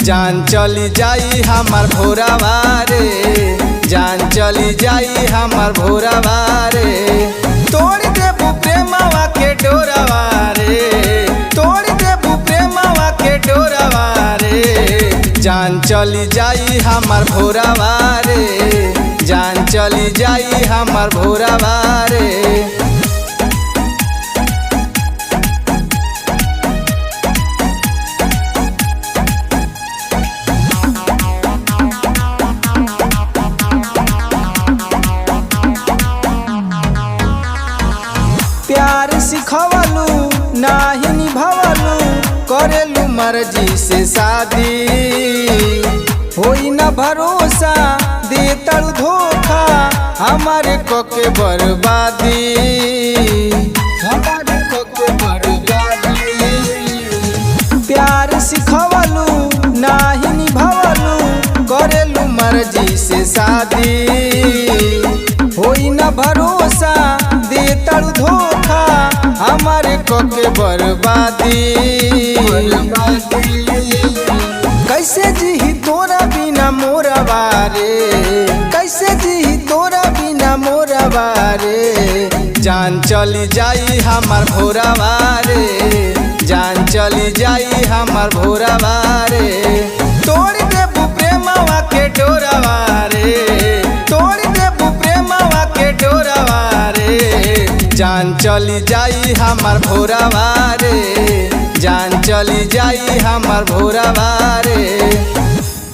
जान चली जाई हमार भोरावा रे, जान चली जाई हमार भोरावा रे। तोड़ देबू प्रेमवा के डोरावा रे, तोड़ देबू प्रेमवा के डोरावा रे। जान चली जाई हमार भोरावा रे, जान चली जाई हमार भोरावा रे। प्यार सिखवलू नाही निभावलू, करेलू मर्जी से शादी। होई न भरोसा देतड़ धोखा, हमारे कोके बर्बादी, हमारे कोके बर्बादी। प्यार सिखवलू नाही निभावलू, करेलू मर्जी से शादी। होई न भरोसा देतड़ धोखा, हमारे कोके बर्बादी। कैसे जी तोरा बिना मोरा बारे, कैसे जी तोरा बिना मोरा बारे। जान चली जाई हमार भोरावा रे, जान चली जाई हमार भोरावा रे। तोड़ देबू प्रेमवा के डोरावा रे, तोड़ देबू प्रेमवा के डोरावा रे। जान चली जाई हमार भोरावा रे, जान चली जाई हमार भोरावा रे।